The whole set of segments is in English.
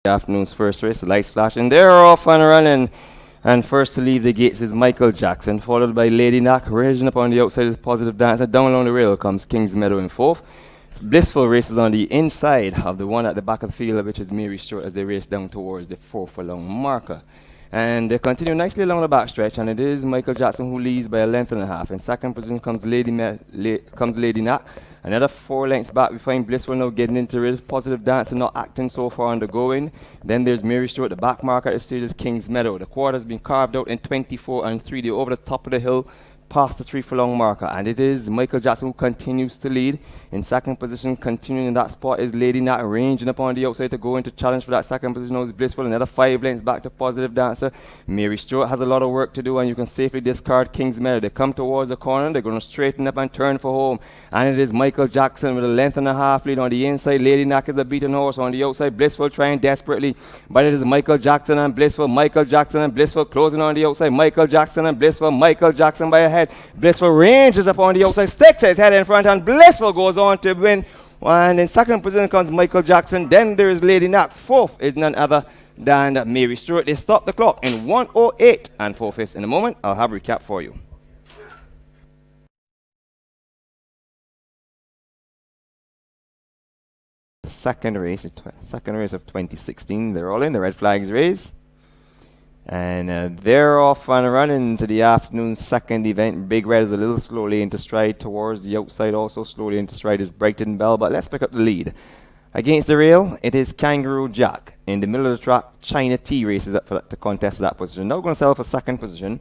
Afternoon's first race, the lights flashing. They're off and running. And first to leave the gates is Michael Jackson, followed by Lady Knack, raging up on the outside of the Positive Dancer. Down along the rail comes Kings Meadow in fourth. Blissful races on the inside of the one at the back of the field, which is Mary Stoute, as they race down towards the 4 furlong marker. And they continue nicely along the backstretch, and it is Michael Jackson who leads by a length and a half. In second position comes Lady Knack. Another 4 lengths back, we find Blissful now getting into it. Positive Dancer not acting so far on the going. Then there's Mary Stoute, the back marker at the stage is Kings Meadow. The quarter has been carved out in 24 and 3. They're over the top of the hill, past the 3 furlong marker, and it is Michael Jackson who continues to lead. In second position, continuing in that spot, is Lady Nat, ranging up on the outside to go into challenge for that second position. Now is Blissful, another 5 lengths back to Positive Dancer. Mary Stoute has a lot of work to do, and you can safely discard King's Meadow. They come towards the corner, they're going to straighten up and turn for home, and it is Michael Jackson with a length and a half lead on the inside. Lady Nat is a beaten horse on the outside. Blissful trying desperately, but it is Michael Jackson and Blissful. Michael Jackson and Blissful closing on the outside. Michael Jackson and Blissful. Michael Jackson by a head. Blissful ranges up on the outside, sticks his head in front, and Blissful goes on to win. And in second position comes Michael Jackson. Then there is Lady Nat. Fourth is none other than Mary Stoute. They stop the clock in 1:08 and 4/5. In a moment, I'll have a recap for you. Second race of 2016. They're all in. The red flags raised. And they're off and running to the afternoon's second event. Big Red is a little slowly into stride towards the outside. Also slowly into stride is Brighton Bell. But let's pick up the lead. Against the rail, it is Kangaroo Jack. In the middle of the track, China T races up to contest that position. Now going to settle for second position.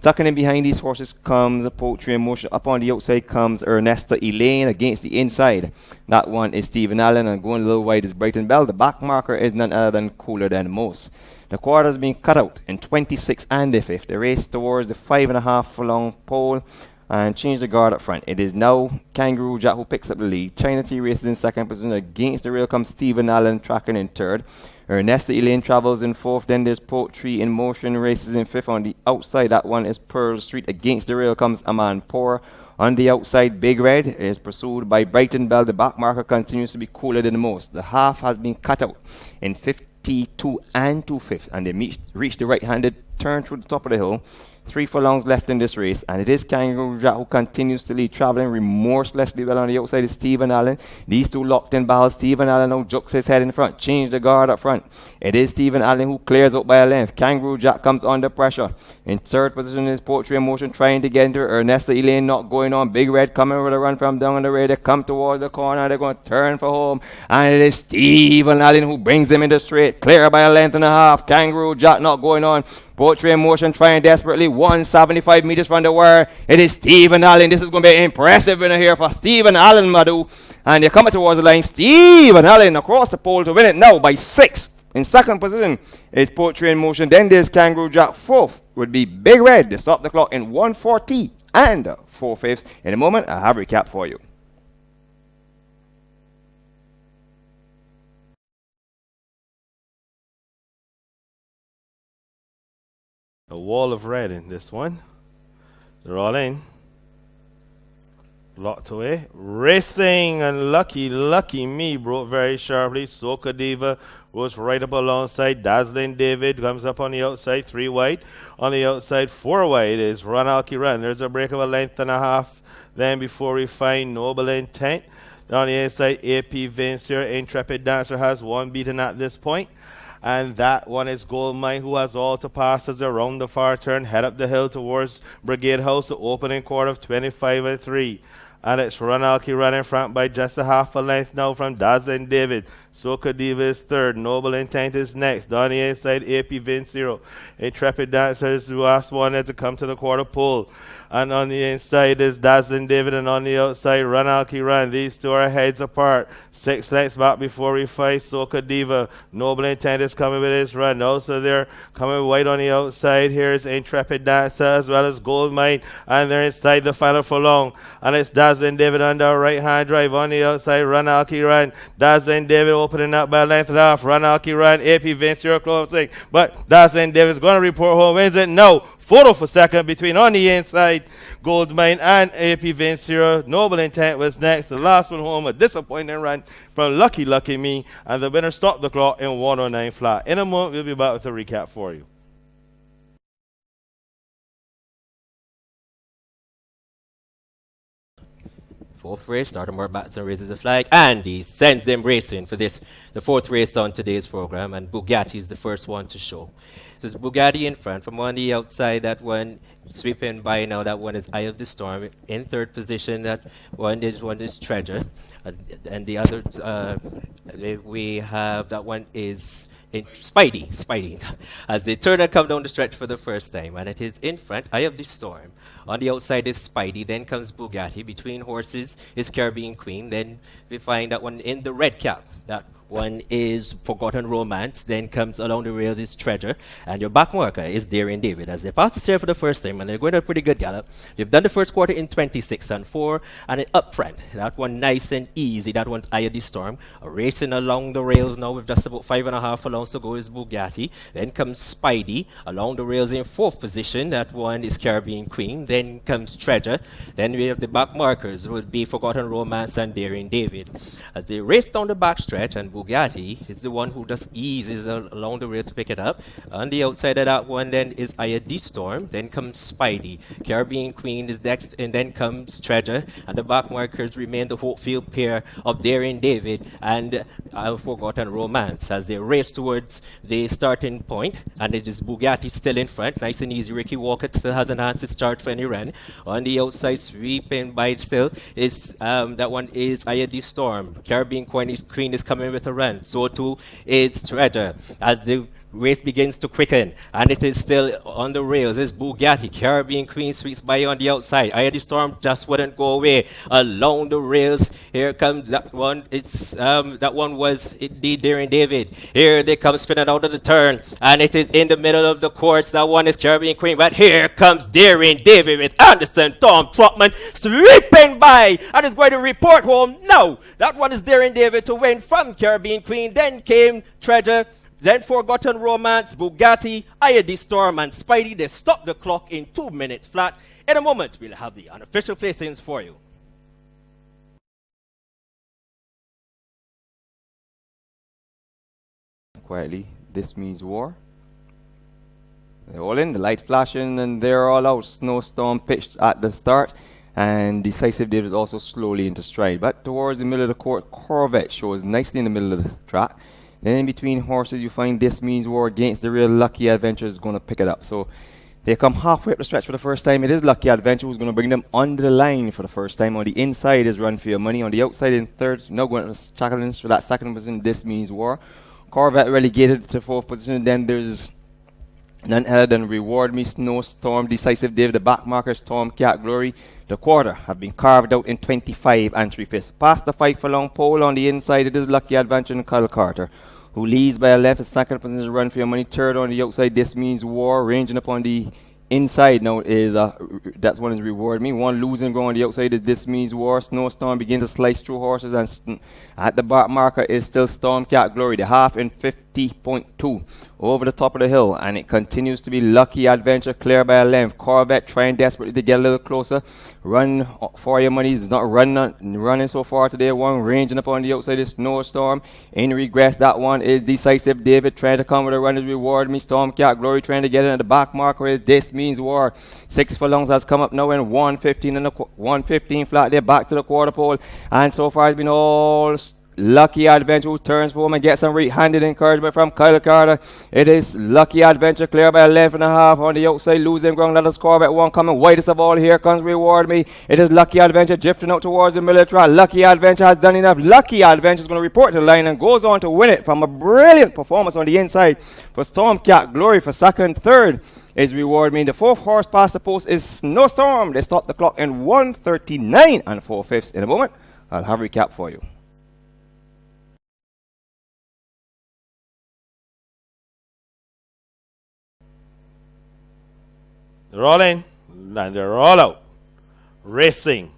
Tucking in behind these horses comes a Poetry in Motion. Up on the outside comes Ernesta Elaine. Against the inside, that one is Stephen Allen. And going a little wide is Brighton Bell. The back marker is none other than Cooler Than Most. The quarter has been cut out in 26 and a fifth. They race towards the 5.5 furlong pole and change the guard up front. It is now Kangaroo Jack who picks up the lead. China T races in second position. Against the rail comes Stephen Allen tracking in third. Ernesta Elaine travels in fourth. Then there's Poetry in Motion races in fifth. On the outside, that one is Pearl Street. Against the rail comes Aman Poor. On the outside, Big Red is pursued by Brighton Bell. The back marker continues to be Cooler Than Most. The half has been cut out in 52 and 2/5, and they reach the right-handed turn through the top of the hill. 3 furlongs left in this race, and it is Kangaroo Jack who continues to lead, traveling remorselessly well. On the outside is Stephen Allen. These two locked in battles. Stephen Allen now jukes his head in front, change the guard up front. It is Stephen Allen who clears out by a length. Kangaroo Jack comes under pressure. In third position is Poetry in Motion trying to get into it. Ernesta Elaine not going on. Big Red coming with a run from down the way. They come towards the corner. They're going to turn for home, and it is Stephen Allen who brings them into straight, clear by a length and a half. Kangaroo Jack not going on. Poetry in Motion trying desperately, 175 meters from the wire. It is Stephen Allen. This is going to be an impressive winner here for Stephen Allen, Madhu. And they're coming towards the line. Stephen Allen across the pole to win it now by 6. In second position is Poetry in Motion. Then there's Kangaroo Jack. Fourth would be Big Red. They stop the clock in 1:40 and 4/5. In a moment, I'll have a recap for you. A wall of red in this one. They're all in. Locked away. Racing, and lucky me, broke very sharply. Soca Diva was right up alongside. Dazzling David comes up on the outside, 3 wide. On the outside, 4 wide is Ronald Run. There's a break of a length and a half. Then before we find Noble Intent. On the inside, AP Vince here. Intrepid Dancer has 1 beaten at this point. And that one is Goldmine, who has all to pass as around the far turn, head up the hill towards Brigade House, the opening quarter of 25 and 3. And it's Ronald Run in front by just a half a length now from Dazzling David. Soca Diva is third. Noble Intent is next. Down the inside, AP Vince 0. Intrepid Dancer is the last one to come to the quarter pole. And on the inside is Dazzling David, and on the outside, Ronald Run. These two are heads apart. 6 lengths back before we fight Soca Diva. Noble Intent is coming with his run. Also, they're coming wide on the outside. Here's Intrepid Dancer as well as Goldmine. And they're inside the final furlong. And it's Dazzling David under right hand drive on the outside. Ronald Run. Dazzling David opening up by length and off. Ronald run, AP Ventura closing. But Dawson Davis going to report home. Wins it? No. Photo for second between on the inside. Goldmine and AP Ventura. Noble Intent was next. The last one home, a disappointing run from Lucky Me. And the winner stopped the clock in 109 flat. In a moment, we'll be back with a recap for you. Fourth race, Dartmoor bats and raises the flag, and he sends them racing for this, the fourth race on today's program, and Bugatti is the first one to show. So it's Bugatti in front. From on the outside, that one sweeping by now, that one is Eye of the Storm. In third position, that one is Treasure. And the other, we have, that one is Spidey, as they turn and come down the stretch for the first time, and it is in front, Eye of the Storm. On the outside is Spidey, then comes Bugatti. Between horses is Caribbean Queen. Then we find that one in the red cap. That one is Forgotten Romance. Then comes along the rails is Treasure. And your back marker is Darien David. As they pass the stair for the first time, and they're going a pretty good gallop. They've done the first quarter in 26 and 4, and it up front. That one nice and easy. That one's Eye of the Storm. Racing along the rails now with just about 5.5 furlongs to go is Bugatti. Then comes Spidey along the rails in fourth position. That one is Caribbean Queen. Then comes Treasure. Then we have the back markers would be Forgotten Romance and Darien David. As they race down the back stretch, and Bugatti is the one who just eases along the rail to pick it up. On the outside of that one then is Eye of the Storm. Then comes Spidey. Caribbean Queen is next, and then comes Treasure. And the back markers remain the Hopefield pair of Darien David and Forgotten Romance as they race towards the starting point. And it is Bugatti still in front. Nice and easy. Ricky Walker still has enhanced his start for any run. On the outside, sweeping by still is that one is Eye of the Storm. Caribbean Queen is coming with a run. So too is Treasure as the race begins to quicken, and it is still on the rails. It's Bugatti. Caribbean Queen sweeps by on the outside. Eye of the Storm just wouldn't go away along the rails. Here comes that one. It's that one was indeed Darien David. Here they come spinning out of the turn, and it is in the middle of the course. That one is Caribbean Queen, but here comes Darien David with Anderson Tom Trotman sweeping by, and is going to report home. No, that one is Darien David to win from Caribbean Queen. Then came Treasure. Then Forgotten Romance, Bugatti, Eye of the Storm, and Spidey. They stopped the clock in 2 minutes flat. In a moment, we'll have the unofficial placings for you. Quietly, this means war. They're all in, the light flashing, and they're all out. Snowstorm pitched at the start, and Decisive David is also slowly into stride. But towards the middle of the court, Corvette shows nicely in the middle of the track. Then in between horses, you find This Means War against the real Lucky Adventure is going to pick it up. So they come halfway up the stretch for the first time. It is Lucky Adventure who's going to bring them under the line for the first time. On the inside is Run For Your Money. On the outside in third, now going to challenge for that second position, This Means War. Corvette relegated to fourth position. Then there's none other than Reward Me, Snowstorm, Decisive Dave, the back markers, Storm Cat Glory. The quarter have been carved out in 25 and 3/5. Past the 5 furlong pole on the inside, it is Lucky Adventure and Kyle Carter, who leads by a length. Second position, Run For Your Money. Third on the outside, This Means War. Ranging upon the inside now is that's one is Reward Me. One losing ground on the outside is This Means War. Snowstorm begins to slice through horses, and at the back marker is still Storm Cat Glory. The half in 50.2 over the top of the hill, and it continues to be Lucky Adventure clear by a length. Corvette trying desperately to get a little closer. Run For Your Money is not running so far today. One ranging up on the outside is Snowstorm. In regress, that one is Decisive David trying to come with a run is Reward Me. Storm Cat Glory trying to get in at the back marker is This Means War. 6 furlongs has come up now in 1:15 and 1:15 flat. They're back to the quarter pole, and so far it's been all Lucky Adventure who turns for home and gets some right-handed encouragement from Kyle Carter. It is Lucky Adventure clear by 11.5 on the outside, losing ground. Let us Corvette one coming widest of all. Here comes Reward Me. It is Lucky Adventure drifting out towards the middle of the track. Lucky Adventure has done enough. Lucky Adventure is going to report to the line and goes on to win it from a brilliant performance on the inside for Storm Cat Glory for second. Third is Reward Me. The fourth horse past the post is Snowstorm. They stop the clock in 1:39 and 4/5. In a moment, I'll have a recap for you. They're all in, and they're all out. Racing.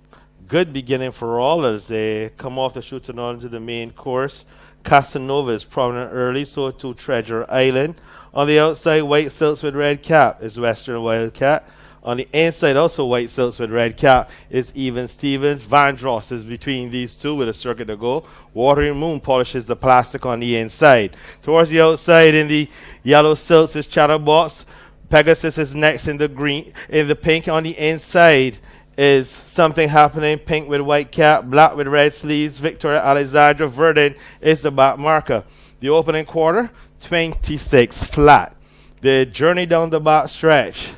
Good beginning for all as they come off the chute and on to the main course. Casanova is prominent early, so too Treasure Island. On the outside, White Silks with red cap is Western Wildcat. On the inside, also White Silks with red cap is Even Stevens. Vandross is between these two with a circuit to go. Watery Moon polishes the plastic on the inside. Towards the outside in the yellow silks is Chatterbox. Pegasus is next in the green. In the pink on the inside is Something Happening. Pink with white cap, black with red sleeves. Victoria Alexandra Verdant is the back marker. The opening quarter, 26 flat. The journey down the back stretch.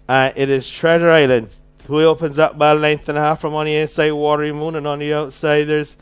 It is Treasure Island, who opens up by a length and a half from on the inside, Watery Moon, and on the outside there's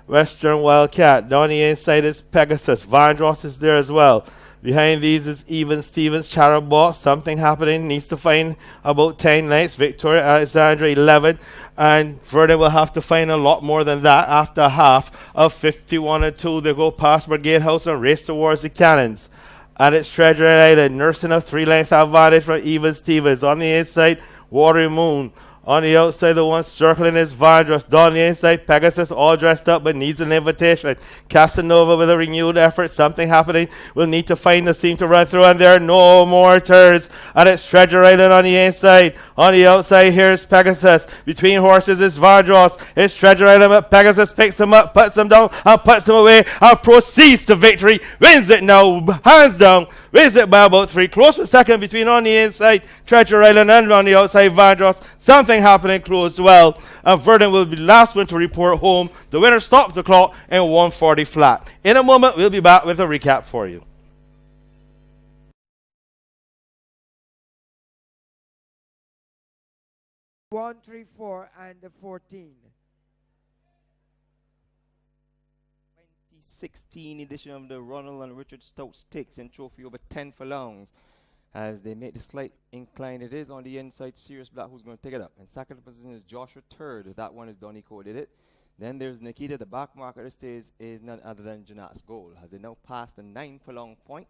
Western Wildcat. Down the inside is Pegasus. Vandross is there as well. Behind these is Even Stevens, Chatterbox. Something Happening needs to find about 10 lengths. Victoria Alexandra 11. And Verdant will have to find a lot more than that after half of 51 and 2. They go past Brigade House and race towards the Cannons. And it's Treasure Island nursing a 3-length advantage from Even Stevens. On the inside, Watery Moon. On the outside, the one circling is Vandross. Down the inside, Pegasus all dressed up but needs an invitation. Casanova with a renewed effort. Something Happening will need to find the seam to run through, and there are no more turns. And it's Treasure Island on the inside. On the outside, here's Pegasus. Between horses is Vandross. It's Treasure Island, but Pegasus picks him up, puts him down, and puts him away, and proceeds to victory. Wins it now, hands down. Wins it by about 3. Close for second between on the inside, Treasure Island, and on the outside, Vandross. Something Happening closed well, and Verdant will be the last one to report home. The winner stopped the clock in 140 flat. In a moment, we'll be back with a recap for you. One, 3, 4, and the 14. 2016 edition of the Ronald and Richard Stoute Stakes and Trophy over 10 furlongs. As they make the slight incline, it is on the inside, Sirius Black, who's going to take it up. In second position is Joshua Third. That one is Donny Cole did it. Then there's Nikita. The back marker at this stage is none other than Janat's goal. As they now pass the 9 furlong point,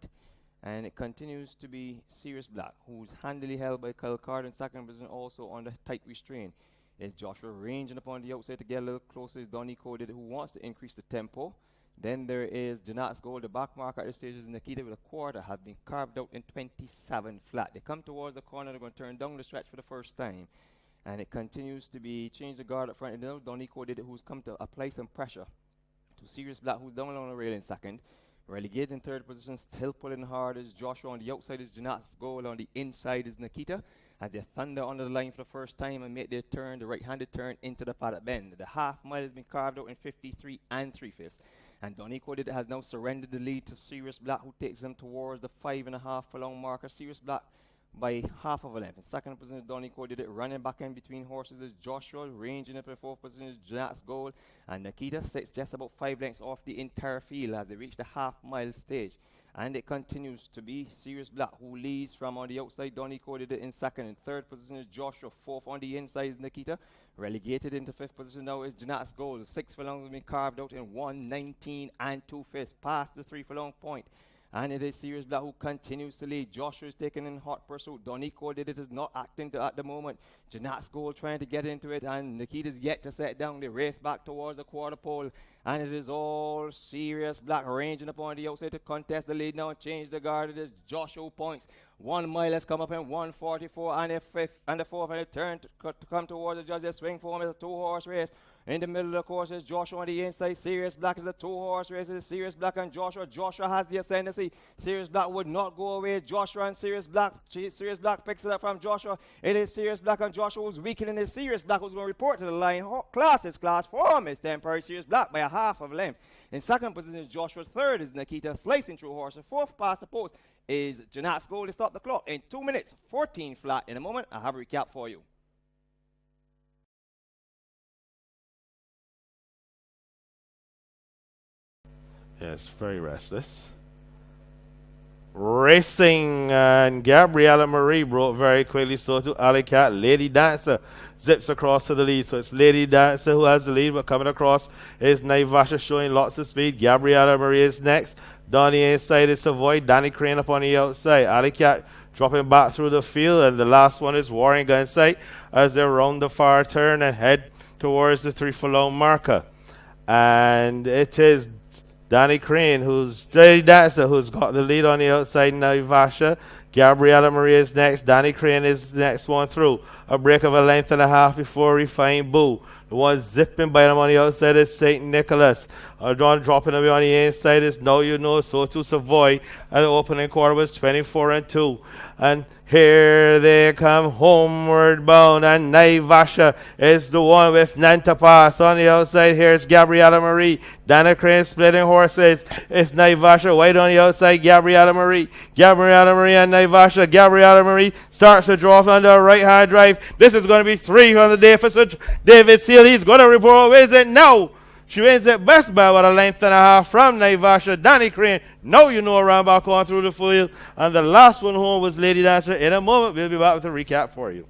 and it continues to be Sirius Black, who's handily held by Kyle Card in second position, also under tight restraint. Is Joshua ranging upon the outside to get a little closer. Is Donny Cole did it, who wants to increase the tempo. Then there is Janat's goal. The back marker at this stage is Nikita with a quarter, has been carved out in 27 flat. They come towards the corner, they're going to turn down the stretch for the first time. And it continues to be change the guard up front. And now Donico did it, who's come to apply some pressure to Sirius Black, who's down along the rail in second. Relegated in third position, still pulling hard is Joshua. On the outside is Janat's goal. On the inside is Nikita. As they thunder under the line for the first time and make their turn, the right-handed turn into the paddock bend. The half mile has been carved out in 53 3/5. And Donico did has now surrendered the lead to Sirius Black, who takes them towards the 5.5 furlong marker. Sirius Black by half of a length. In second position is Donico did it. Running back in between horses is Joshua. Ranging up in fourth position is Janat's goal. And Nikita sits just about 5 lengths off the entire field as they reach the half-mile stage. And it continues to be Sirius Black, who leads from on the outside. Donico did it in second. In third position is Joshua. Fourth on the inside is Nikita. Relegated into fifth position now is Janat's goal. 6 furlongs have been carved out in 1:19 2/5, past the 3 furlong point. And it is Sirius Black who continues to lead. Joshua is taken in hot pursuit. Donico did it, is not acting at the moment. Janat's goal trying to get into it, and Nikita's yet to set down. They race back towards the quarter pole, and it is all Sirius Black ranging upon the outside to contest the lead now and change the guard. It is Joshua points. 1 mile has come up in 1:44, and the fifth and the fourth, and the turn to come towards the judge. They swing for him. It's a 2-horse race. In the middle of the course is Joshua on the inside. Sirius Black is a 2-horse race. It's Sirius Black and Joshua. Joshua has the ascendancy. Sirius Black would not go away. Joshua and Sirius Black. Sirius Black picks it up from Joshua. It is Sirius Black and Joshua who's weakening his Sirius Black, who's going to report to the line. Class is class 4. It's temporary Sirius Black by a half of a length. In second position is Joshua. Third is Nikita, slicing through horse. And fourth past the post is Janat's goal to stop the clock in 2 minutes, 14 flat. In a moment, I have a recap for you. Yes, very restless. Racing, and Gabriella Marie broke very quickly, so to Alley Cat. Lady Dancer zips across to the lead, so it's Lady Dancer who has the lead, but coming across is Naivasha showing lots of speed. Gabriella Marie is next. Down the inside is Savoy. Danny Crane up on the outside. Alley Cat dropping back through the field, and the last one is Warren Gunsight as they round the far turn and head towards the 3 furlong marker. And it is Danny Crane, who's Lady Dancer, who's got the lead on the outside now. Ivasha. Gabriella Marie is next. Danny Crane is the next one through. A break of a length and a half before Refined Boo. The one zipping by them on the outside is St. Nicholas. One dropping away on the inside is Now You Know, So to Savoy. And the opening quarter was 24-2. And here they come homeward bound. And Naivasha is the one with Nantapas. On the outside, here's Gabriella Marie. Dana Crane splitting horses. It's Naivasha white on the outside. Gabriella Marie. Gabriella Marie and Naivasha. Gabriella Marie starts to draw on the right-hand drive. This is going to be 3 on the day for Sir David Seal. He's going to report. Where is it now? She wins it best by about a length and a half from Naivasha. Danny Crane, Now You Know, around back on through the field. And the last one home was Lady Dancer. In a moment, we'll be back with a recap for you.